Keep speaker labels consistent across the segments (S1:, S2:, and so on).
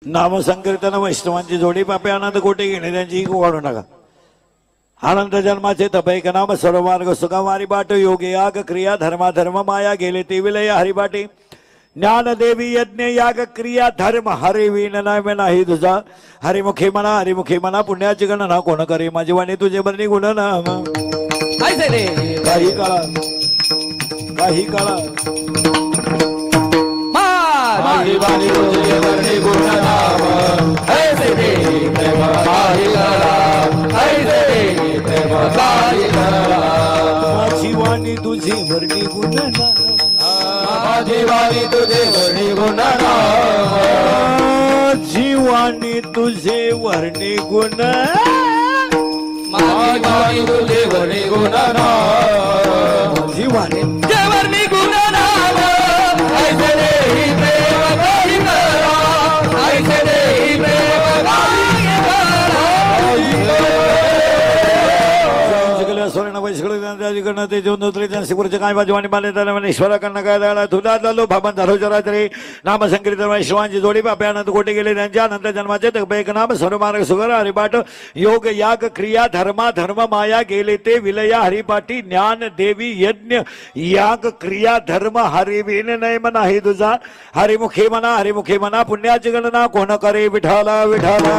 S1: नाम संकीर्तन वैष्णवांची जोडी पापे आनंद कोटी घेणे त्यांची वाढू नका. आनंद जन्माचे तपैक नाम सर्व मार्ग सुगमारी बाट योगे याग क्रिया धर्मा धर्म माया गेले ते विलय हरिबाटी ज्ञान देवी यज्ञ याग क्रिया धर्म हरि विन नाही तुझा हरिमुखी मना पुण्याची गणना कोण करे माझी वाणी तुझे बरणी गुण नाम काही काळा माझी वाणी तुझे बरणी गुण नाम ऐसे दे प्रेम काही काळा ऐसे दे प्रेम काही काळा माझी वाणी तुझे बरणी गुण नाम जीवानी तुझे वर्णी गुण जीवानी तुझे वर्णी गुण जीवानी तुझे वर्णी गुण जीवानी वर्णी गुण ऐसे देही प्रेम काही करा ऐसे देही प्रेम काही करा स्वर्ण वैश्कडे ते जोन शिवरचे काय बाजूवाणी बाले ईश्वराकडनं काय द्यायला तुला झालो भाबन धरोच्या रात्री नाम संकीर्तन वैश्वांची जोडी बापे आनंद कोटी गेले त्यांच्या अनंत जन्माचे एक नाम सर्व मार्ग सुगर हरिपाठ योग याग क्रिया धर्मा धर्म माया गेले ते विलया हरिपाठी ज्ञान देवी यज्ञ याग क्रिया धर्म हरिविन नाही म्हणा हे तुझा हरिमुखी मना पुण्याची गणना कोण करे विठाला विठाला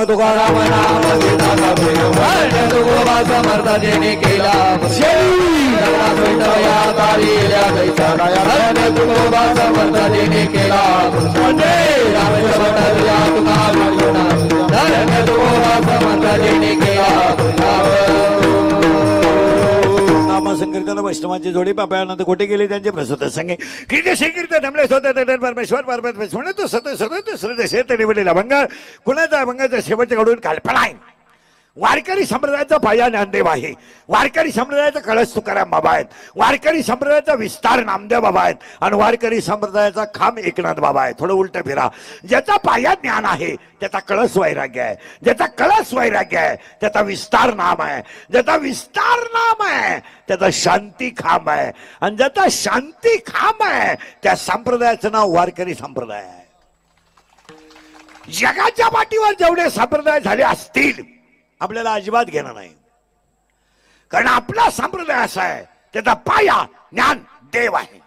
S1: तुकाराम नाम तुकोबा समर्थ देणे केला तुकोबा समर्थ देणे केला तुकोबा समर्थ देणे केला संकीर्तन वैष्णवांची जोडी पापायानंद कोटी गेली त्यांचे प्रसूत संगे किती संकीर्तन हमले स्वतः परमेश्वर परमेश्वर तो सतत सतत श्रद्धे शेतरी वडील अभंग कुणाचा अभंगाचा शेवटच्या कडून कल्पना आहे. वारकरी संप्रदायाचा पाया ज्ञानदेव आहे. वारकरी संप्रदायाचा कळस तुकाराम बाबा आहेत. वारकरी संप्रदायाचा विस्तार नामदेव बाबा आहेत आणि वारकरी संप्रदायाचा खांब एकनाथ बाबा आहे. थोडं उलट फिरा. ज्याचा पाया ज्ञान आहे त्याचा कळस वैराग्य आहे. ज्याचा कळस वैराग्य आहे त्याचा विस्तार नाम आहे. ज्याचा विस्तार नाम आहे त्याचा शांती खांब आहे आणि ज्याचा शांती खांब आहे त्या संप्रदायाचं नाव वारकरी संप्रदाय आहे. जगाच्या पाठीवर जेवढे संप्रदाय झाले असतील आपल्याला अजिबात घेणं नाही. कारण आपला संप्रदाय असा आहे त्याचा पाया ज्ञान देव आहे.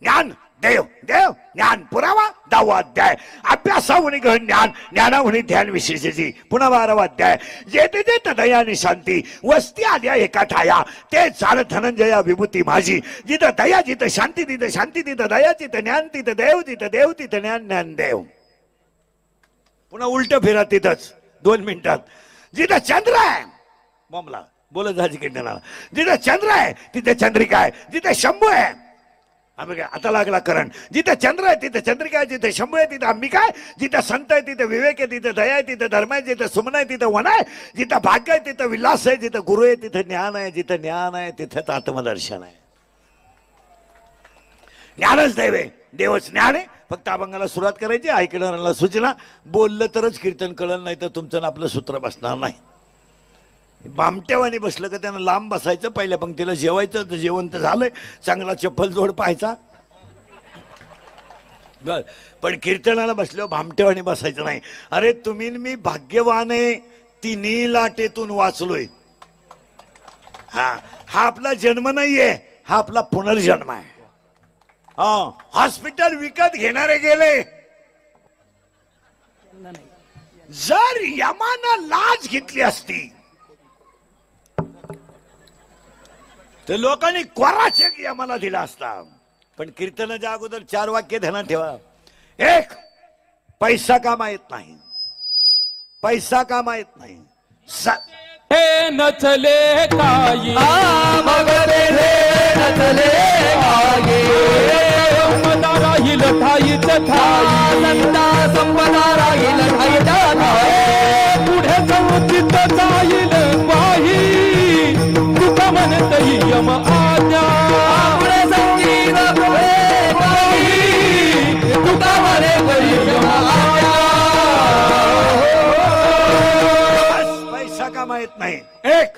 S1: ज्ञान देव देव ज्ञान पुरावा 10वा अध्याय अभ्यासाहुनी गहन ज्ञान ज्ञानाहुनी ध्यान विशेषची पुन्हा 12वा अध्याय जेथे जेथे दया आणि शांती वस्ती आल्या एका ठाया ते चाल धनंजया विभूती माझी. जिथं दया जिथं शांती तिथं शांती तिथं दया तिथं ज्ञान तिथं देव तिथं ज्ञान ज्ञान देव. पुन्हा उलट फिरा तिथंच 2 मिनिटात. जिथं चंद्र आहे बोमला बोलत जायची किंडला जिथं चंद्र आहे तिथे चंद्रिका आहे. जिथे शंभू आहे आम्ही काय आता लागला करण. जिथे चंद्र आहे तिथे चंद्रिका आहे. जिथे शंभू आहे तिथे अंबिका आहे. जिथं संत आहे तिथे विवेक आहे. तिथे दया आहे तिथे धर्म आहे. जिथं सुमन आहे तिथं वन आहे. जिथं भाग्य आहे तिथं विलास आहे. जिथं गुरु आहे तिथं ज्ञान आहे. जिथं ज्ञान आहे तिथं आत्मदर्शन आहे. ज्ञानच देव आहे. देवच ज्ञान आहे. फक्त अभंगाला सुरुवात करायची ऐकणाऱ्याला सूचना बोललं तरच कीर्तन कळलं नाही तर तुमचं आपलं सूत्र बसणार नाही. बामट्यावानी बसलं का त्यांना लांब बसायचं. पहिल्या पंक्तीला जेवायचं तर जेवण तर झालंय चांगला चप्पल जोड पाहायचा बर. पण कीर्तनाला बसल्यावर भामट्यावानी बसायचं नाही. अरे तुम्ही मी भाग्यवान आहे तिन्ही लाटेतून वाचलोय. हा आपला जन्म नाहीये हा आपला पुनर्जन्म आहे. हॉस्पिटल विकत घेणारे गेले. जर यमानं लाच घेतली असती तर लोकांनी कोरा चेक यमाला दिला असता. पण कीर्तनाच्या अगोदर 4 वाक्य ध्यानात ठेवा. 1 पैसा कामा येत नाही, पैसा कामा येत नाही.
S2: हे नचले काही
S3: मगरे नचले काही
S2: संपदा राहील ठाईच ठाई
S3: संता संपदा राहील ठाईचा ठाई
S2: पुढे जाऊन चित्त जाईल पाही तुका म्हणत यम आज्ञा
S3: पुढे संगीत पुढे काही तुका म्हणे यम आज्ञा.
S1: पैसा कामा येत नाही. एक,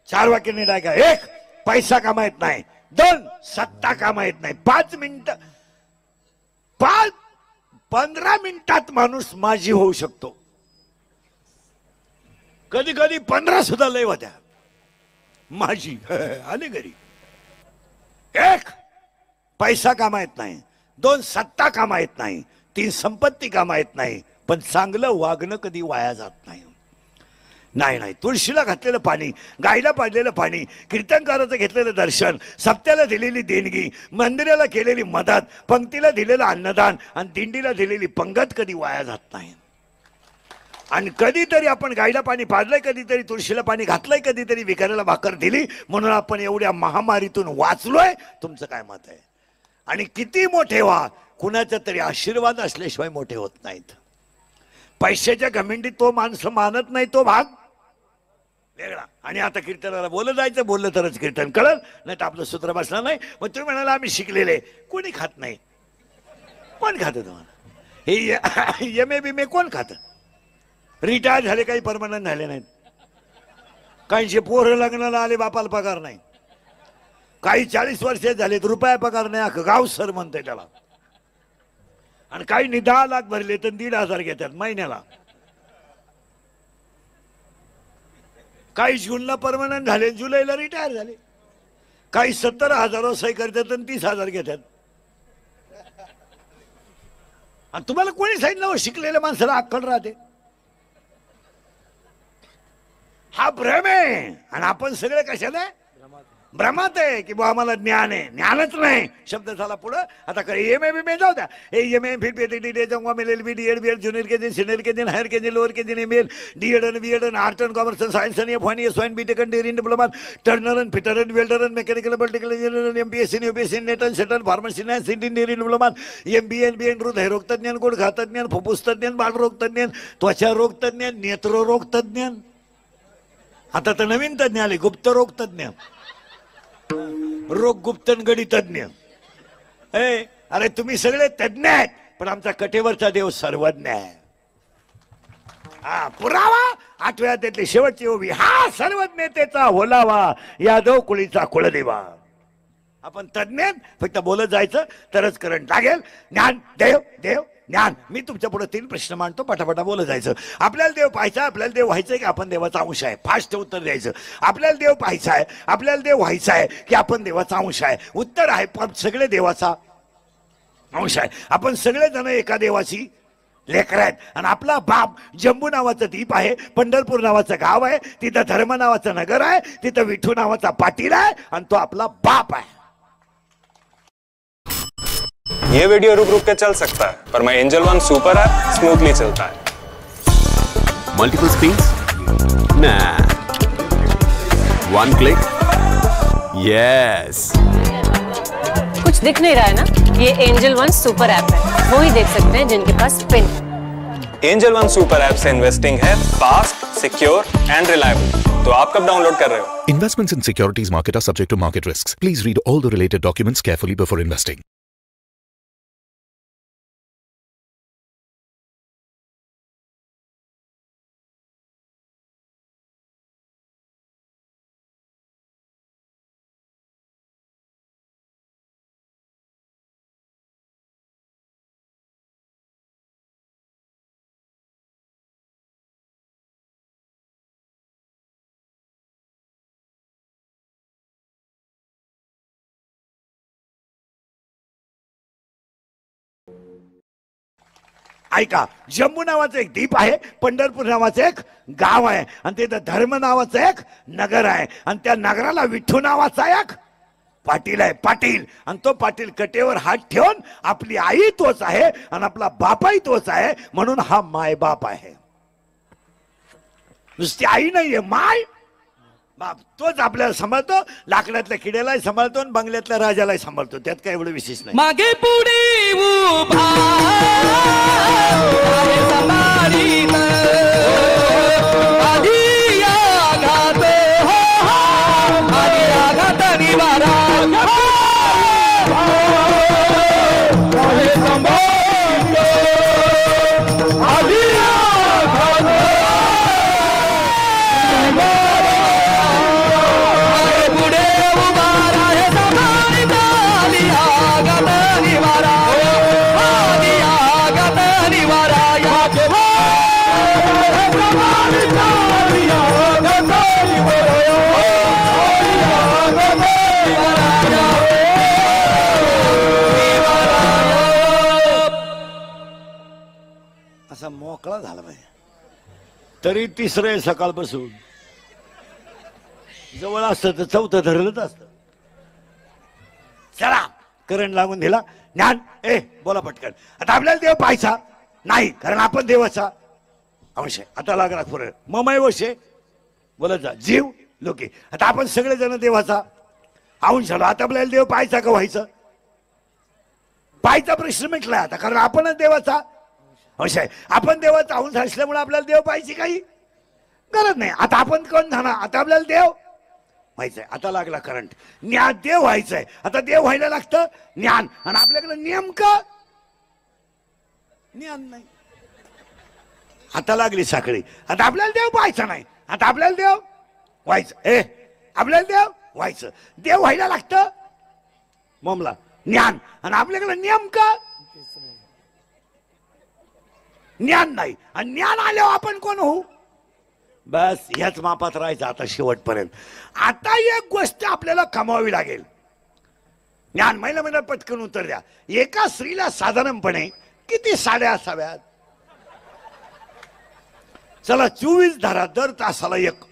S1: 4 वाक्य नीट ऐका. एक, पैसा कामा येत नाही. 2, सत्ता कामा येत नाही. 5 मिनिटं 15 मिनिटात माणूस माझी होऊ शकतो. कधी कधी 15 सुद्धा लय होत्या माझी आले घरी. एक, पैसा कामा येत नाही. 2, सत्ता कामा येत नाही. 3, संपत्ती कामा येत नाही. पण चांगलं वागणं कधी वाया जात नाही. नाही नाही, तुळशीला घातलेलं पाणी, गायला पाजलेलं पाणी, कीर्तनकाराचं घेतलेलं दर्शन, सप्त्याला दिलेली देणगी, मंदिराला केलेली मदत, पंक्तीला दिलेलं अन्नदान आणि दिंडीला दिलेली पंगत कधी वाया जात नाही. आणि कधीतरी आपण गायला पाणी पाजलंय, कधीतरी तुळशीला पाणी घातलंय, कधीतरी विकाराला भाकर दिली, म्हणून आपण एवढ्या महामारीतून वाचलोय. तुमचं काय मत आहे? आणि किती मोठे व्हा, कुणाचा तरी आशीर्वाद असल्याशिवाय मोठे होत नाहीत. पैशाच्या घमेंडीत तो माणसं मानत नाही, तो भाग वेगळा. आणि आता कीर्तनाला बोललं जायचं, बोललं तरच कीर्तन कळलं, नाही तर आपलं सूत्र बसणार नाही. मग तुम्ही म्हणाला आम्ही शिकलेले, कोणी खात नाही. कोण खातं तुम्हाला हे एम.ए. बी.ए. कोण खातं? रिटायर झाले, काही परमनंट झाले नाहीत. काहींचे पोरं लग्नाला आले, बापाला पगार नाही. काही 40 वर्षे झालेत, रुपया पगार नाही, अख्खं गाव सर म्हणतंय त्याला. आणि काही 10 लाख भरले तर 1,500 घेतात महिन्याला. काही जूनला परमनंट झाले, जुलैला रिटायर झाले. काही 70,000 सही करतात आणि 30,000 घेतात. आणि तुम्हाला कोणी सांगितलं शिकलेल्या माणसाला अक्कल राहते? हा भ्रम आहे. आणि आपण सगळे कशाला भ्रमात आहे की बा आम्हाला ज्ञान आहे. ज्ञानच नाही. शब्द झाला पुढं. आता काही एम.ए. बी.ए. जाऊ द्या. एम.ए. फिर PhD. LLB. DEd. BEd. Junior K G, senior K G, higher K G, lower K G, MA. DEd. आणि बी.एड. आणि आर्ट अँड कॉमर्स आणि सायन्स आणि एफ.वाय. आणि एस.वाय. बी.टेक. आणि डिग्री डिप्लोमा, टर्नर आणि फिटर आणि welder आणि mechanical political engineer, MPSC. UPSC, net आणि सेटल, फार्मसी आणि डिग्री डिप्लोमा, एम.बी.ए. आणि बी.एड. हृदयरोग तज्ञ, गुडघा तज्ञ, फुफ्फुस तज्ञ, बालरोग तज्ञ, त्वचा रोग तज्ञ, नेत्ररोग तज्ञ. आता तर नवीन तज्ञ आले, गुप्तरोग तज्ञ, रोग गुप्तन गडी तज्ञ. अरे तुम्ही सगळे तज्ञ आहेत, पण आमचा कटेवरचा देव सर्वज्ञ आहे. हा पुरावा 8व्या अध्यायातली शेवटची ओवी. हा सर्वज्ञतेचा ओलावा, यादव कुळीचा कुलदेवा. आपण तज्ञ, फक्त बोलत जायचं तरच करंट लागेल. ज्ञान देव देव ज्ञान. मी तुमच्या पुढे 3 प्रश्न मांडतो, पटापटा बोलत जायचं. आपल्याला देव पाहायचा, आपल्याला देव व्हायचंय की आपण देवाचा अंश आहे? फास्ट उत्तर द्यायचं. आपल्याला देव पाहायचा आहे, आपल्याला देव व्हायचा आहे की आपण देवाचा अंश आहे? उत्तर आहे पण सगळे देवाचा अंश आहे. आपण सगळे जण एका देवाची लेकर आहेत. आणि आपला बाप जम्बू नावाचं द्वीप आहे, पंढरपूर नावाचं गाव आहे, तिथं धर्म नावाचं नगर आहे, तिथं विठू नावाचा पाटील आहे, आणि तो आपला बाप आहे.
S4: ये वीडियो रुक रुक के चल सकता है, पर मैं angel One super app smoothly चलता है.
S5: Multiple screens? Nah. One click? Yes.
S6: कुछ दिख नहीं रहा है ना? ये एंजल वन सुपर ऐप है, वो ही देख सकते हैं जिनके पास pin.
S4: Angel One super app से इन्वेस्टिंग है फास्ट, सिक्योर एंड रिलायबल. तो आप कब डाउनलोड कर रहे हो?
S5: Investments in securities market are subject to market risks. Please read all the related documents carefully before investing.
S1: ऐका, जम्मू नावाचं एक द्वीप आहे, पंढरपूर नावाचं एक गाव आहे, आणि तिथं धर्म नावाचं एक नगर आहे, आणि त्या नगराला विठू नावाचा एक पाटील आहे पाटील. आणि तो पाटील कटेवर हात ठेवून आपली आई तोच आहे आणि आपला बापाही तोच आहे, म्हणून हा माय बाप आहे. नुसती आई नाहीये, माय बाप तोच आपल्याला सांभाळतो. लाकडातल्या किड्यालाही सांभाळतो आणि बंगल्यातल्या राजालाही सांभाळतो. त्यात काय एवढं विशेष नाही.
S3: मागे पुढे उभा आहे समारीत, आधी आघात हो आधी आघात निवारा
S1: असा मोकळा झाला पाहिजे. तरी तिसरं आहे सकाळपासून. जवळ असतं तर चौथं धरलंच असतं. चला करंट लागून दिला. ज्ञान ए बोला पटकन. आता आपल्याला देव पाहायचा नाही, कारण आपण देवाचा अंश आहे. आता लागला पुढे ममय वशे बोलत जा जीव लोके. आता आपण सगळेजण देवाचा अंश आलो. आता आपल्याला देव पाहायचा का व्हायचं? पाहायचा प्रश्न मिटला आता, कारण आपणच देवाचा अंश आहे. आपण देवाचा अंश असल्यामुळे आपल्याला देव पाहायची काही गरज नाही. आता आपण कोण झाला? आता आपल्याला देव व्हायचंय. आता लागला करंट. ज्ञान देव व्हायचंय. आता देव व्हायला लागतं ज्ञान, आणि आपल्याकडे नेमकं ज्ञान नाही. आता लागली साखळी. आता आपल्याला देव पाहायचा नाही, आता आपल्याला देव व्हायचं. आपल्याला देव व्हायचं. देव व्हायला लागतं ममला ज्ञान, आणि आपल्याकडे नेमकं ज्ञान नाही. आणि ज्ञान आल्यावर आपण कोण होऊ? बस ह्याच मापात राहायचं आता शेवटपर्यंत. आता एक गोष्ट आपल्याला कमावावी लागेल. ज्ञान महिला महिला पटकन उत्तर द्या. एका स्त्रीला साधारणपणे किती साड्या असाव्यात? चला 24 धरा, दर तासाला एक.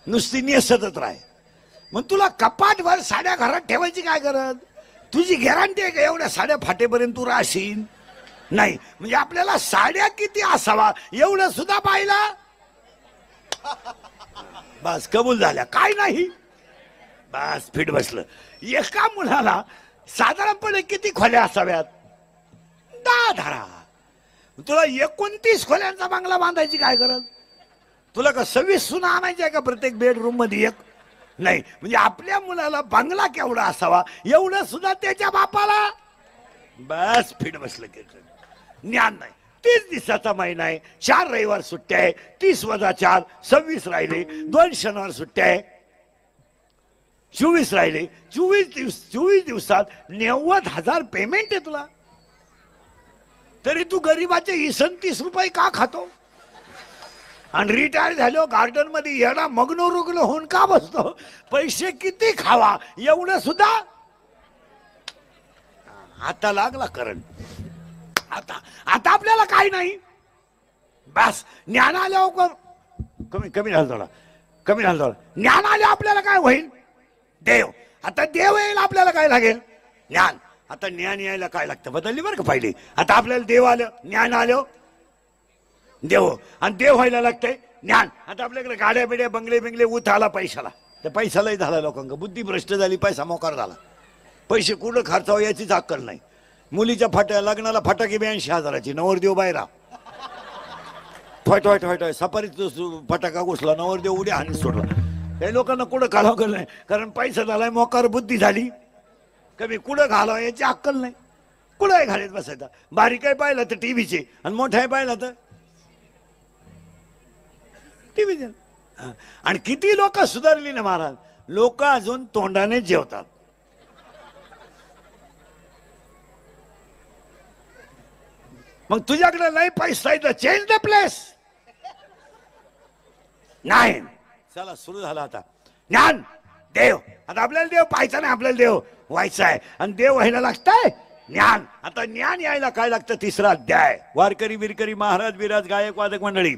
S1: नुसती नेसतच राह. मग तुला कपाटभर साड्या घरात ठेवायची काय गरज? तुझी गॅरंटी आहे का एवढ्या साड्या फाटेपर्यंत तू राहशील? नाही. म्हणजे आपल्याला साड्या किती असावा एवढं सुद्धा पाहिला. बस कबूल झाल्या. काय नाही, बस फिट बसलं. एका मुलाला साधारणपणे किती खोल्या असाव्यात? 10 धरा. तुला 29 खोल्यांचा बंगला बांधायची काय गरज? तुला का 26 सुना आणायची आहे का प्रत्येक बेडरूम मध्ये एक? नाही. म्हणजे आपल्या मुलाला बंगला केवढा असावा एवढं सुद्धा त्याच्या बापाला. बस फिट बसलं. ज्ञान नाही. 30 दिवसाचा महिना आहे, 4 रविवार सुट्ट्या आहे, 30 वजा 4 26 राहिले, 2 शनिवार सुट्ट्या आहे, 24 राहिले. 24 दिवसात 90,000 पेमेंट आहे तुला. तरी तू गरीबाचे 29 रुपये का खातो? आणि रिटायर झालो गार्डन मध्ये येणा मग्न रुग्ण होऊन का बसतो? पैसे किती खावा एवढं सुद्धा. आता लागला करंट. आता आपल्याला काही नाही. बस ज्ञान आल्यावर कमी झालं थोडा, कमी झालं थोडा. ज्ञान आल्यावर आपल्याला काय होईल? देव. आता देव येईल आपल्याला काय लागेल? ज्ञान. आता ज्ञान यायला काय लागतं? बदलली बरं का पहिली. आता आपल्याला देव आलं, ज्ञान आलं, देव. आणि देव व्हायला लागतंय ज्ञान. आता आपल्याकडे गाड्या बिड्या बंगले उत आला पैशाला. त्या पैशालाही झाला लोकांना बुद्धी भ्रष्ट झाली, पैसा मोकार झाला. पैसे कुठं खर्चावं याचीच अक्कल नाही. मुलीच्या लग्नाला फटाके 82,000ची, नवरदेव बायरा ठोय सफारीत फटाका घुसला, नवरदेव उड्या हानी सोडला. काही लोकांना कुठं घालावं नाही, कारण पैसा झालाय, मोकार बुद्धी झाली. कमी कुठं घालावं याची अक्कल नाही. कुठंही घालीत बसायचा. बारीक आहे पाहिलं तर टीव्हीचे, आणि मोठा पाहिलं तर टीव्ही. आणि किती लोक सुधारली ना महाराज. लोक अजून तोंडाने जेवतात. मग तुझ्याकडे नाही पैसा तर चेंज द प्लेस. नाही. चला सुरू झाला आता ज्ञान देव. आता आपल्याला देव पाहायचा नाही, आपल्याला देव व्हायचा आहे. आणि देव व्हायला लागतंय ज्ञान. आता ज्ञान यायला काय लागतं? 3रा अध्याय. वारकरी विरकरी महाराज विराज गायक वादक मंडळी,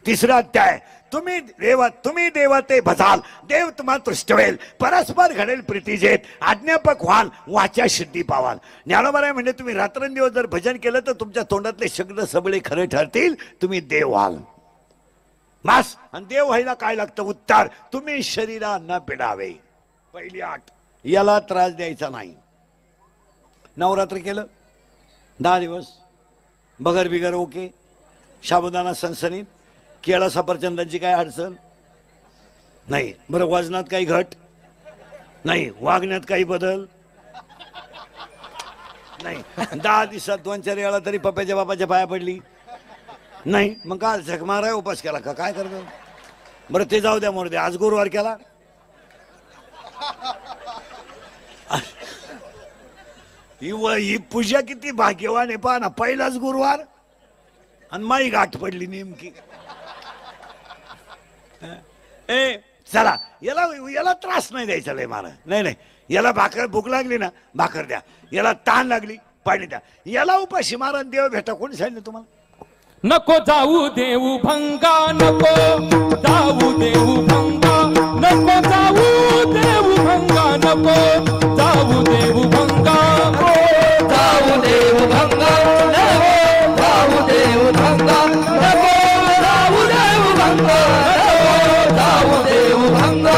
S1: 3रा अध्याय. तुम्ही देव ते भजाल, देव तुम्हाला तृष्टवेल, परस्पर घडेल प्रीतीजेत, आज्ञापक व्हाल, वाचा सिद्धी पावाल. ज्ञानोबा म्हणजे तुम्ही रात्रंदिवस जर भजन केलं तर तुमच्या तोंडातले शब्द सबळे खरे ठरतील, तुम्ही देव व्हाल. मास आणि देव व्हायला काय लागतं? उत्तर, तुम्ही शरीरा न पिडावे. पहिली आठ, याला त्रास द्यायचा नाही. नवरात्र केलं 10 दिवस, बगर बिगर ओके, साबुदाणा सणसणीत, केळा सफरचंदाची काय अडचण नाही. बरं, वजनात काही घट नाही, वागण्यात काही बदल नाही. 10 दिवसात 2-4 वेळा तरी पप्प्याच्या बापाच्या पाया पडली नाही. मग काल झक माराय उपास केला का? काय करतो? बरं ते जाऊ द्या, मोर द्या. आज गुरुवार केला. ही पूजा किती भाग्यवान आहे पहा ना. पहिलाच गुरुवार आणि माई गाठ पडली नेमकी. चला, याला त्रास नाही द्यायचा लय मारा. नाही, याला भाकर भूक लागली ना, भाकर द्या. याला ताण लागली, पाणी द्या. याला उपाशी मारा, देव भेटा. कोणी सांगितलं तुम्हाला?
S2: नको जाऊ देऊ भंगा, नको जाऊ देऊ भंगा, नको जाऊ देऊ भंगा, नको जाऊ देऊ भंगा,
S3: जाऊ देव भंगा, नको जाऊ देव भंगा, नको जाऊ देव भंगा, नको जाऊ देव भंगा.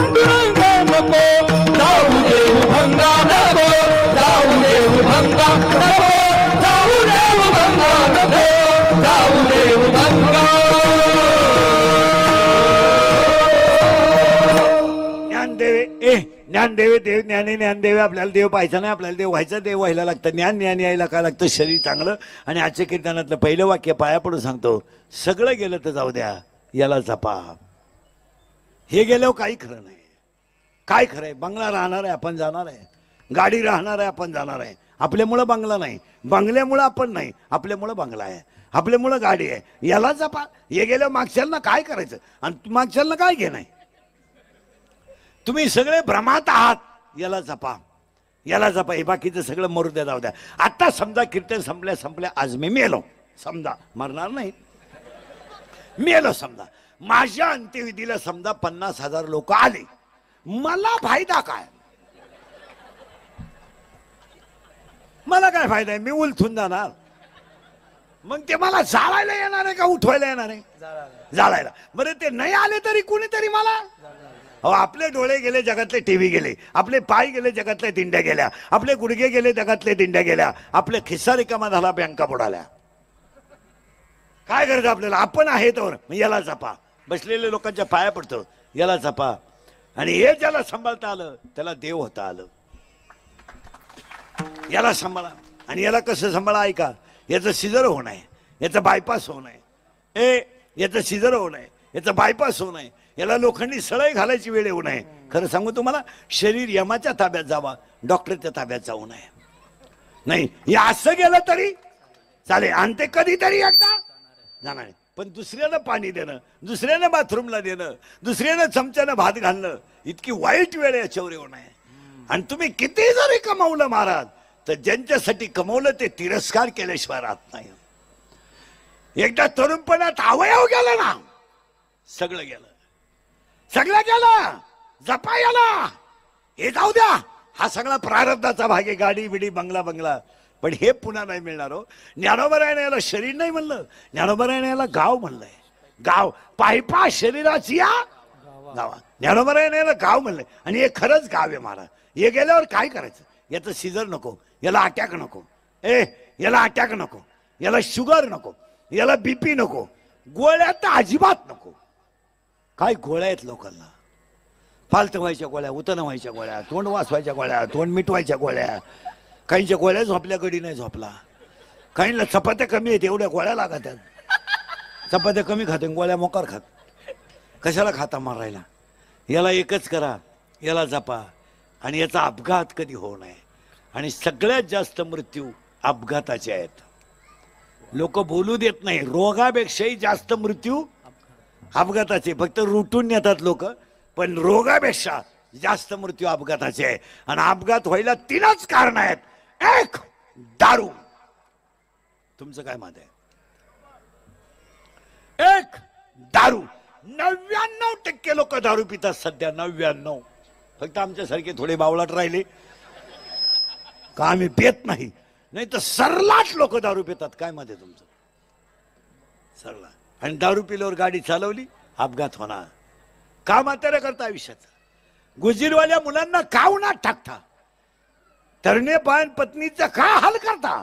S2: नको जाऊ देऊ भंगा, नको जाऊ देऊ भंगा, नको जाऊ देऊ भंगा, नको जाऊ देऊ भंगा.
S1: ज्ञानदेवे देव ज्ञानी ज्ञानदेवे. आपल्याला देव पाहायचा नाही, आपल्याला देव व्हायचा. देव व्हायला लागतं ज्ञान यायला काय लागतं? शरीर चांगलं. आणि आजच्या कीर्तनातलं पहिलं वाक्य पाया पडून सांगतो, सगळं गेलं तर जाऊ द्या, याला जपा. हे गेल्यावर काही खरं नाही. काय खरं आहे? बंगला राहणार आहे, आपण जाणार आहे. गाडी राहणार आहे, आपण जाणार आहे. आपल्यामुळं बंगला नाही, बंगल्यामुळं आपण नाही, आपल्यामुळं बंगला आहे, आपल्यामुळं गाडी आहे. याला जपा. हे गेल्यावर मागच्याला काय करायचं? आणि मागच्याला काय घेणं? तुम्ही सगळे भ्रमात आहात. याला जपा, याला जपा. हे बाकीचं सगळं मरू द्या, जाऊ द्या. आता समजा कीर्तन संपल्या, आज मी मेलो समजा, मरणार नाही, मेलो समजा. माझ्या अंत्यविधीला समजा 50,000 लोक आले, मला फायदा काय? मला काय फायदा आहे? मी उलथून जाणार. मग ते मला जाळायला येणार आहे का उठवायला येणार आहे? जाळायला. बरं, ते नाही आले तरी कुणीतरी मला. आपले डोळे गेले, जगातले टीव्ही गेले. आपले पाय गेले, जगातल्या दिंड्या गेल्या. आपले गुडघे गेले, जगातले दिंड्या गेल्या. आपले खिस्सा रिकामा झाला, बँका बुडाल्या. काय करायचं आपल्याला? आपण आहे तर याला जपा. बसलेल्या लोकांच्या पाया पडतो, याला जपा. आणि हे ज्याला सांभाळता आलं त्याला देव होता आलं. याला सांभाळा. आणि याला कसं सांभाळा? ऐका, याचं सिजर होऊ नये, याचं बायपास होऊ नये, याचं सिजर होऊ नये, याचं बायपास होऊ नये, याला लोखंडी सळई घालायची वेळ येऊ नये. खरं सांगू तुम्हाला, शरीर यमाच्या ताब्यात जावा, डॉक्टरच्या ताब्यात जाऊ नये. नाही, हे असं गेलं तरी चालेल, आणि ते कधीतरी एकदा जाणार. पण दुसऱ्यानं पाणी देणं, दुसऱ्यानं बाथरूमला देणं, दुसऱ्यानं चमच्यानं भात घालणं, इतकी वाईट वेळ याच्यावर येऊ नये. आणि तुम्ही किती जरी कमावलं महाराज, तर ज्यांच्यासाठी कमवलं ते तिरस्कार केल्याशिवाय राहत नाही. एकदा तरुणपणात अवयव गेला ना, सगळं गेलं, सगळं गेलं. जपा याला. हे जाऊ द्या, हा सगळा प्रारब्धाचा भाग आहे. गाडी बिडी, बंगला. पण हे पुन्हा नाही मिळणार हो. ज्ञानोबरायाने याला शरीर नाही म्हणलं, ज्ञानोबरायाने याला गाव म्हणलंय. गाव पायपा शरीराची या गावा. ज्ञानोबरायाने याला गाव म्हणलंय. आणि हे खरंच गाव आहे महाराज. हे गेल्यावर काय करायचं? याचं सिजर नको, याला अटॅक नको, याला अटॅक नको, याला शुगर नको, याला बीपी नको, गोळ्या तर अजिबात नको. काय गोळ्या आहेत लोकांना? फालत व्हायच्या गोळ्या, उतन व्हायच्या गोळ्या, तोंड वाचवायच्या गोळ्या, तोंड मिटवायच्या गोळ्या. काहींच्या गोळ्या झोपल्या, गडी नाही झोपला. काहींना चपात्या कमी आहेत, एवढ्या गोळ्या लागत आहेत. चपात्या कमी खाते, गोळ्या मोकार खात. कशाला खाता मारायला? याला एकच करा, याला जपा. आणि याचा अपघात कधी होऊ नये. आणि सगळ्यात जास्त मृत्यू अपघाताचे आहेत. लोक बोलू देत नाही, रोगापेक्षाही जास्त मृत्यू अपघाताचे. फक्त रुटून येतात लोक, पण रोगापेक्षा जास्त मृत्यू अपघाताचे आहे. आणि अपघात व्हायला 3च कारण आहेत. एक, दारू. तुमचं काय मत आहे? दारू. 99% लोक दारू पितात सध्या. 99. फक्त आमच्यासारखे थोडे बावळाट राहिले का आम्ही पेत नाही, नाही तर सरलाट लोक दारू पितात. काय मत आहे तुमचं? सरला. आणि दारू पिल्यावर गाडी चालवली अपघात होणार. का म्हाताऱ्या करता आयुष्याचा? गुजीरवाल्या मुलांना का उन्हात टाकता? तरणे पान पत्नीचा का हाल करता?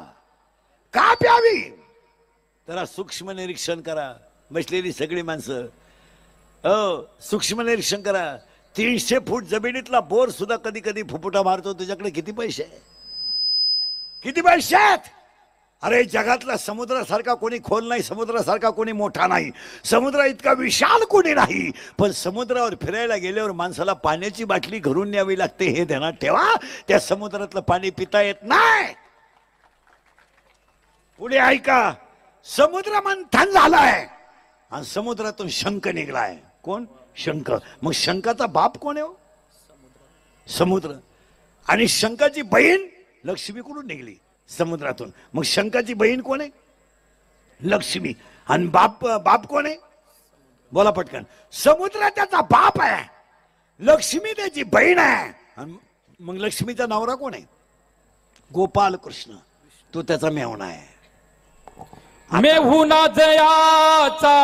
S1: का प्यावी? जरा सूक्ष्म निरीक्षण करा. बसलेली सगळी माणसं सूक्ष्म निरीक्षण करा. 300 फूट जमिनीतला बोर सुद्धा कधी कधी फुफुटा मारतो. तुझ्याकडे किती पैसे आहे? किती पैसे आहेत? अरे जगातला समुद्रासारखा कोणी खोल नाही, समुद्रासारखा कोणी मोठा नाही, समुद्र इतका विशाल कोणी नाही. पण समुद्रावर फिरायला गेल्यावर माणसाला पाण्याची बाटली घरून न्यावी लागते, हे ध्यानात ठेवा. त्या समुद्रातलं पाणी पिता येत नाही. पुढे ऐका. समुद्र मंथन झालाय आणि समुद्रातून शंख निघलाय. कोण? शंख. मग शंखाचा बाप कोण आहे? समुद्र. आणि शंखाची बहीण लक्ष्मी कुठून निघली? समुद्रातून. मग शंखाची बहीण कोण आहे? लक्ष्मी. आणि बाप कोण आहे? बोला पटकन. समुद्र त्याचा बाप आहे, लक्ष्मी त्याची बहीण आहे. आणि मग लक्ष्मीचा नवरा कोण आहे? गोपाल कृष्ण. तो त्याचा मेहुणा आहे.
S2: मेहुणा जयाचा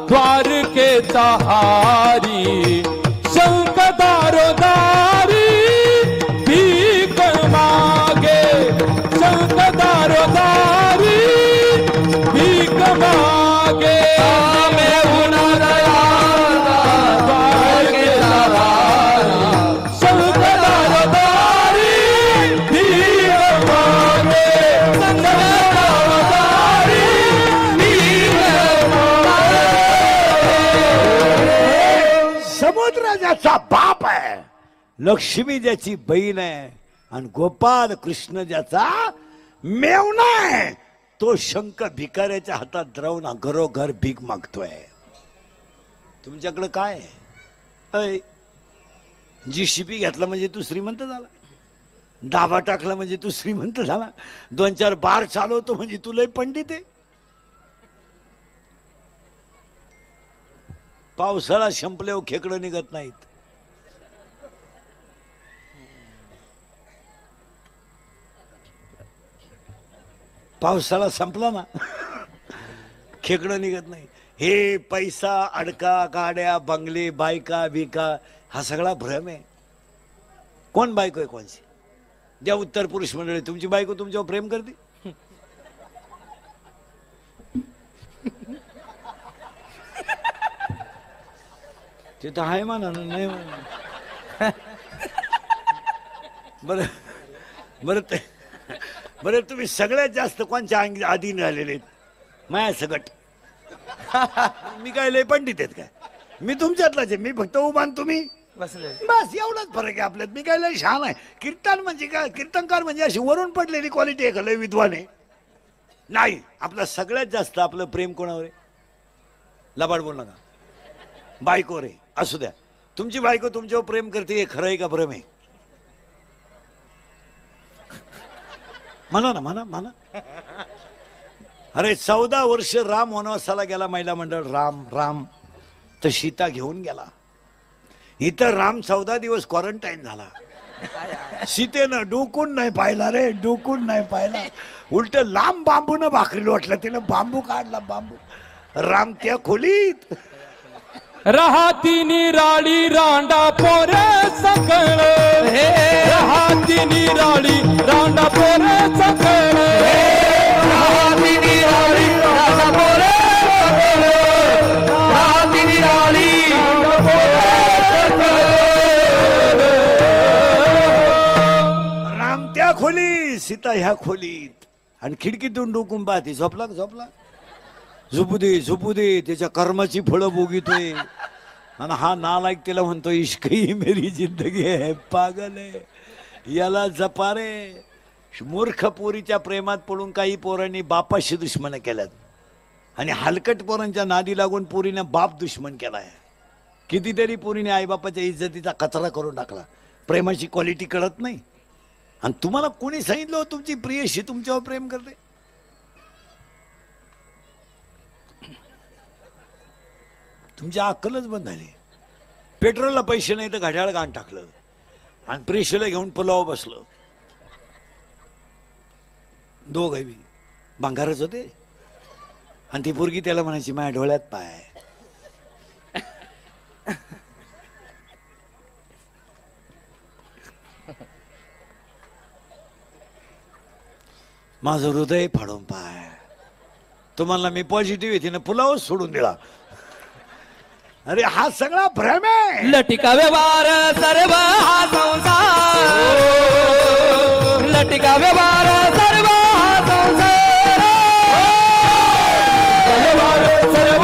S2: द्वारकेचा हारी, शंख दारोदारी भीक मागे, शंख दारोदारी भीक मागे.
S3: मेहुणा जयाचा द्वारकेचा हारी,
S2: शंख दारोदारी भीक मागे, शंख दारोदारी
S1: समुद्र ज्याचा बाप आहे, लक्ष्मी ज्याची बहीण आहे, आणि गोपाल कृष्ण ज्याचा मेवना आहे, तो शंख भिकाऱ्याच्या हातात द्रवून घरोघर भीक मागतोय. तुमच्याकडे काय आहे? जीसीपी घेतला म्हणजे तू श्रीमंत झाला, दाबा टाकला म्हणजे तू श्रीमंत झाला, 2-4 बार चालवतो म्हणजे तू लय पंडित आहे. पावसाळा संपल्यावर खेकडं निघत नाहीत. पावसाळा संपला ना खेकडं निघत नाही. हे पैसा, अडका, गाड्या, बंगले, बायका बिका, हा सगळा भ्रम आहे. कोण बायको आहे कोणची? ज्या उत्तर पुरुष मंडळी, तुमची बायको तुमच्यावर प्रेम करते? ते तर आहे म्हणा, नाही म्हणा. बरं बरं बरं, तुम्ही सगळ्यात जास्त कोणच्या अधीन झालेले आहेत? माया सगट. मी काय लय पंडित आहेत काय? मी तुमच्यातलाच आहे. मी फक्त उभान, तुम्ही
S3: बसले.
S1: बस एवढाच फरक आहे आपल्यात. मी काय लय छान आहे? कीर्तन म्हणजे काय? कीर्तनकार म्हणजे अशी वरून पडलेली क्वालिटी आहे का? लय विद्वान आहे नाही. आपलं सगळ्यात जास्त आपलं प्रेम कोणावर आहे? लबाड बोल नका. बायकोवर आहे. असू द्या. तुमची बायको तुमच्यावर प्रेम करते, हे खरं आहे का भ्रम आहे? म्हणा ना, म्हणा म्हणा. अरे 14 वर्ष राम वनवासाला गेला महिला मंडळ. राम तर सीता घेऊन गेला. इथं राम 14 दिवस क्वारंटाईन झाला. सीतेनं डोकून नाही पाहिला रे, डोकून नाही पाहिला. उलट लांब बांबून भाकरी लोटला. तिनं बांबू काढला, बांबू. राम त्या खोलीत
S2: राहती निराळी रांडा पोरे सकळ, राहती निराळी रांडा पोरे सकळ,
S3: राहती निराळी रांडा पोरे सकळ, राहती निराळी रांडा पोरे सकळ.
S1: राम त्या खोलीत, सीता ह्या खोलीत. आणि खिडकीतून डोकून पाहते. झोपला झोपू दे, त्याच्या कर्माची फळं भोगितोय. आणि हा नालायक तिला म्हणतो इश्क ही मेरी जिंदगी है, पागल आहे, याला जपा रे. मूर्ख पोरीच्या प्रेमात पडून काही पोरांनी बापाशी दुश्मन केल्यात, आणि हलकट पोरांच्या नादी लागून पोरीने बाप दुश्मन केलाय. कितीतरी पोरीने आईबापाच्या इज्जतीचा कचरा करून टाकला. प्रेमाची क्वालिटी कळत नाही. आणि तुम्हाला कोणी सांगितलं तुमची प्रियशी तुमच्यावर प्रेम करते? तुमची अक्कलच बंद झाली. पेट्रोलला पैसे नाही तर घड्याळ गाण टाकलं आणि प्रेशरला घेऊन पुलावर बसलं. दोघं बी भांगारच होते आणि ती पोरगी त्याला म्हणायची माझ्या डोळ्यात पाय. माझं हृदय फाडून पाय. तुम्हाला मी पॉझिटिव्ह येते ना पुलावर सोडून दिला. अरे हा सगळा भ्रम आहे.
S3: लटिका व्यवहार सर्व हा संसार, लटिका व्यवहार सर्व हा संसार, व्यवहार सर्व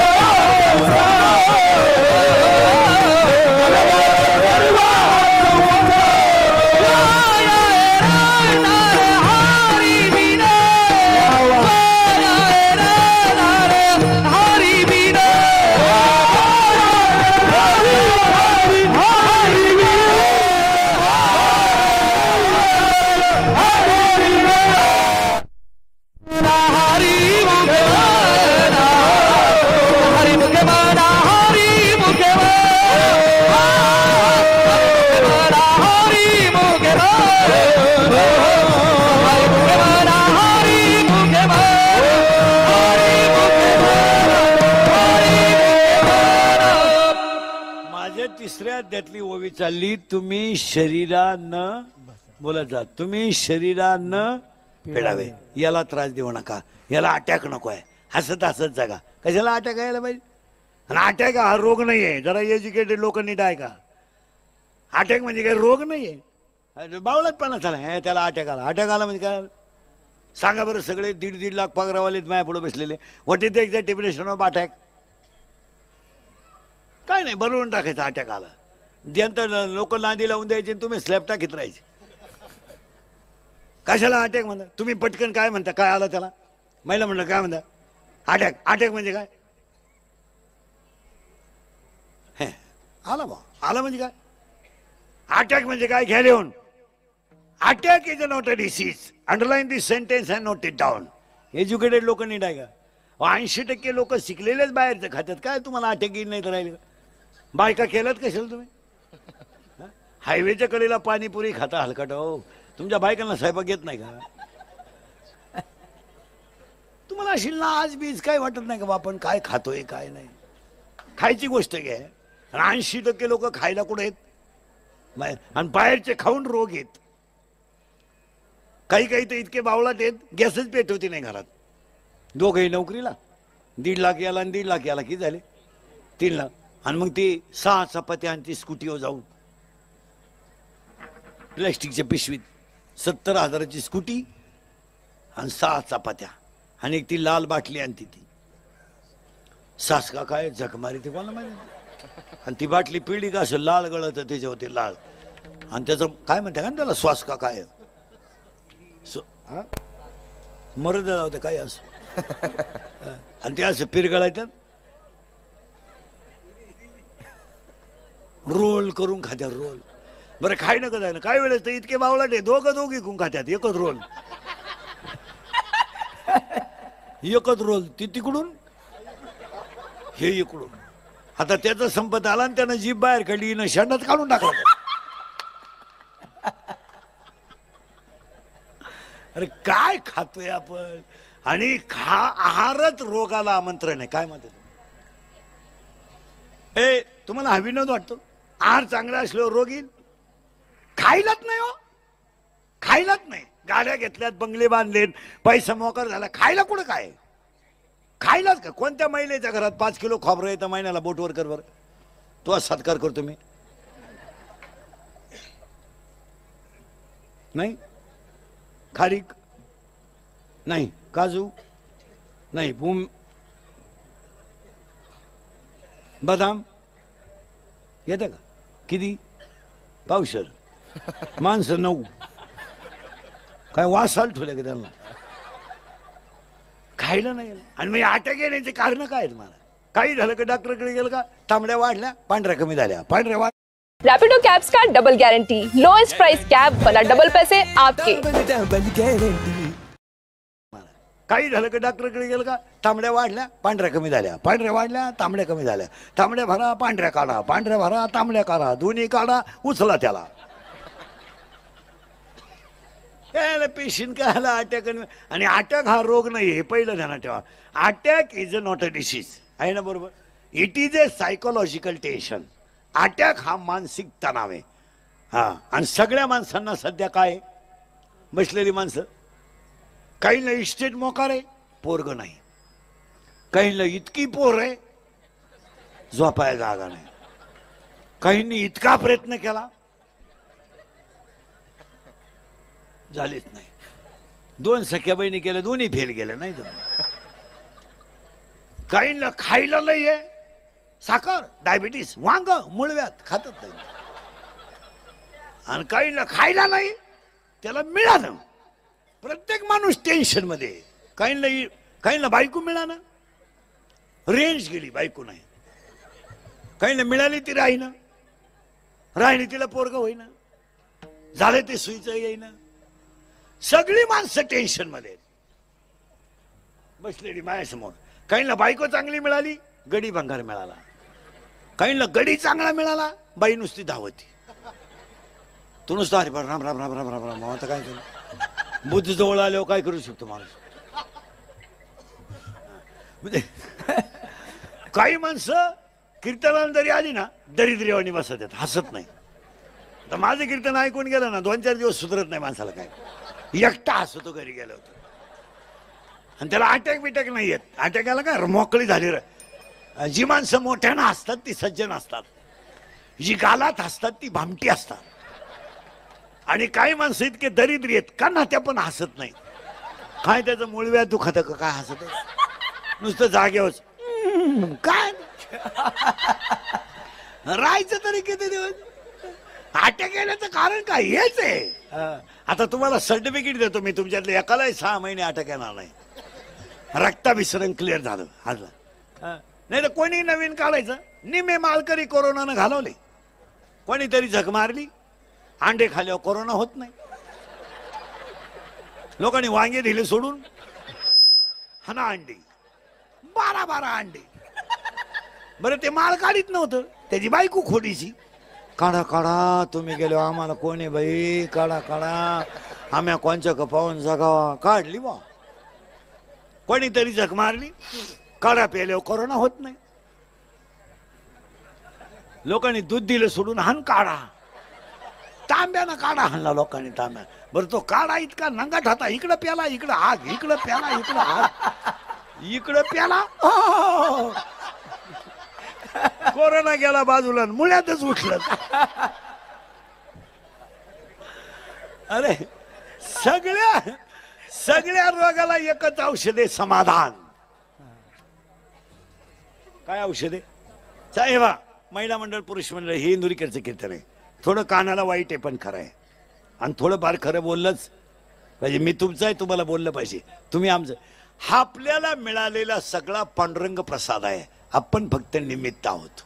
S1: तिसऱ्या अध्यायातली ओवी चालली. तुम्ही शरीरानं बोलत जा, तुम्ही शरीरानं फेडावे. याला त्रास देऊ नका, याला अटॅक नको आहे. हसत हसत जागा. कशाला अटॅक यायला पाहिजे? आणि अटॅक हा रोग नाही आहे. जरा एज्युकेटेड लोक नीट आहे का? अटॅक म्हणजे काय रोग नाही आहे. बावळतपणा झाला त्याला अटॅक आला. अटॅक आला म्हणजे काय सांगा बरं? सगळे 1.5 लाख पगारावालेत माझ्या पुढे बसलेले. What is the exact definition of attack? काय नाही, बनवून टाकायचं. अटॅक आला ज्यांतर लोक नादी लावून द्यायचे, तुम्ही स्लॅब टाकीत राहायचे. कशाला अटॅक म्हणता तुम्ही? पटकन काय म्हणता? काय आलं त्याला? महिला म्हणलं काय म्हणता? अटॅक. अटॅक म्हणजे काय? हे आला बा. आला म्हणजे काय? अटॅक म्हणजे काय? घ्या लिहून. Attack is not a disease. Underline this sentence and note it down. Educated लोक नीट आहे का? 80% लोक शिकलेलेच बाहेरचं खात्यात. काय तुम्हाला अटॅक येईल नाही तर राहिले? बायका केल्यात कशाला तुम्ही? हायवेच्या कडेला पाणीपुरी खाता हलकट. हो तुमच्या बायकांना स्वयंपाक येत नाही का? तुम्हाला अशी लाज बीज काय वाटत नाही का? आपण काय खातोय काय नाही? खायची गोष्ट घ्या. 80% लोक खायला कुठे आहेत? आणि बाहेरचे खाऊन रोग आहेत. काही काही तर इतके बावळाट आहेत गॅसच पेटवते नाही घरात. दोघंही नोकरीला. 1.5 लाख याला आणि 1.5 लाख याला किती झाले? 3 लाख. आणि मग ती 6 चपात्या आणि ती स्कूटीवर जाऊन प्लॅस्टिकच्या पिशवीत 70,000ची स्कूटी आणि 6 चपात्या आणि एक ती लाल बाटली आणती. ती सास का काय झक मारी ते कोणाला माहिती. आणि ती बाटली पिळली का असं लाल गळत त्याच्यावरती लाल. आणि त्याचं काय म्हणते का त्याला? श्वास का काय मरद होते काय असं. आणि ते असं पिरगळायचं रोल करून खात्यात. रोल बरं खाय नका जाय ना. काय वेळेस तर इतके बावळाट आहे दोघी करून खात्यात. एकच रोल. एकच रोल. ती तिकडून हे इकडून. आता त्याचा संपत आला आणि त्यानं जीभ बाहेर काढली ना शेंडात काढून टाकला. अरे काय खातोय आपण? आणि आहारच रोगाला आमंत्रण आहे. काय म्हणते तुम्हाला? हा विनोद वाटतो? आहार चांगला असल्यावर रोग येईल? खायलाच नाही हो. खायलाच नाही. गाड्या घेतल्यात, बंगले बांधलेत, पैसा मोकार झाला. खायला कुठं काय? खायलाच का? कोणत्या महिलेच्या घरात 5 किलो खोबरं येतं महिन्याला? बोटवर कर बरं. तो सत्कार करतो मी. नाही. खारीक नाही. काजू नाही. बदाम येतं का? किती? पावशर. माणसं 9. काय वासाल ठेवलं का त्यांना? खायला नाही. आणि मग अटॅक येण्याचे कारण काय आहेत? मला काही झालं का डॉक्टरकडे गेलं का? तांबड्या वाढल्या, पांढऱ्या कमी झाल्या. पांढऱ्या वाढ.
S7: रैपिडो कैब्स का डबल गारंटी. लोएस्ट प्राइस कैब वाला डबल पैसे आपके.
S1: काही झालं का डॉक्टरकडे गेलं का तांबड्या वाढल्या पांढऱ्या कमी झाल्या, पांढऱ्या वाढल्या तांबड्या कमी झाल्या, तांबड्या भरा पांढऱ्या काढा, पांढऱ्या भरा तांबड्या काढा, दोन्ही काढा उचला त्याला. पेशंट काय आला अटॅक. आणि अटॅक हा रोग नाही हे पहिलं ध्यानात ठेवा. Attack is a not a disease आहे ना बरोबर. It is a psychological tension. Attack हा मानसिक तणाव आहे. हा आणि सगळ्या माणसांना सध्या काय बसलेली माणसं, काहींना इस्टेट मोकार आहे पोरग नाही, काहींना इतकी पोर आहे झोपाय जागा नाही, काहींनी इतका प्रयत्न केला झालीच नाही. 2 सख्या बहिणी केल्या दोन्ही फेल गेल्या नाही तर. काहींना खायला लय आहे साखर डायबिटीस वांग मुळव्यात खातच नाही. आणि काहींना खायला नाही त्याला मिळालं. प्रत्येक माणूस टेन्शन मध्ये. काहींना बायको मिळाना रेंज गेली बायको नाही, काहींना मिळाली ती राहीना, राहिली तिला पोरग होईना, झाले ते सुईचं येईना. सगळी माणसं टेन्शन मध्ये बसलेली माझ्यासमोर. काहींना बायको चांगली मिळाली गडी भंगार मिळाला, काहींना गडी चांगला मिळाला बाई नुसती धावती. तू नुसता हरिपाठ राम राम राम राम राम राम. आता काय करू, बुद्ध जवळ आल्यावर काय करू शकतो माणूस. म्हणजे काही माणसं कीर्तनाला जरी आली ना दरिद्र्यवाणी बसत आहेत, हसत नाही. तर माझं कीर्तन ऐकून गेलं ना 2-4 दिवस सुधरत नाही माणसाला. काय एकटा हसतो घरी गेलो होतो. आणि त्याला अटॅक बिटॅक नाही येत. अटॅक आला काय मोकळी झाली. जी माणसं मोठ्यानं हसतात ती सज्जन असतात, जी गालात हसतात ती भामटी असतात. आणि काही माणसं इतके दरिद्री आहेत का ना त्या पण हसत नाही. काय त्याचं मूळव्याध दुखत का काय हसत नुसतं जागेवरच काय राहायचं तरी किती दिवस. अटॅक येण्याचं कारण काय हेच आहे. आता तुम्हाला सर्टिफिकेट देतो मी, तुमच्यातले एकालाही 6 महिने अटॅक येणार नाही. रक्ताभिसरण क्लिअर झालं हाजला. नाही तर कोणी नवीन काढायचं. निमे मालकरी कोरोनानं घालवले, कोणीतरी झक मारली, अंडे खाल्यावर कोरोना होत नाही. लोकांनी वांगे दिले सोडून हना अंडे 12 अंडे. बरं ते माल काढीत नव्हतं, त्याची बायको खोडीची. काढा काढा तुम्ही गेलो आम्हाला कोणी बाई काढा काढा आम्ही कोणच्या कपावून जगावा. काढली बा, कोणीतरी झक मारली, काढा प्यायल्यावर कोरोना होत नाही. लोकांनी दूध दिलं सोडून हान काढा, तांब्यानं काढा हाणला लोकांनी तांब्या. बरं तो काढा इतका नंगाट होता, इकडं प्याला इकडं आग, इकडं प्याला इकडं आग, इकडं प्याला कोरोना गेला बाजूला मुळ्यातच उठलं. अरे सगळ्या रोगाला एकच औषध आहे समाधान. काय औषध आहे साहेब. महिला मंडळ पुरुष मंडळ हे इंदुरीकरचं कीर्तन आहे. थोडं कानाला वाईट आहे पण खरं आहे. आणि थोडं फार खरं बोललंच पाहिजे. मी तुमचं आहे तुम्हाला बोललं पाहिजे, तुम्ही आमचं. हा आपल्याला मिळालेला सगळा पांडुरंग प्रसाद आहे, आपण फक्त निमित्त आहोत.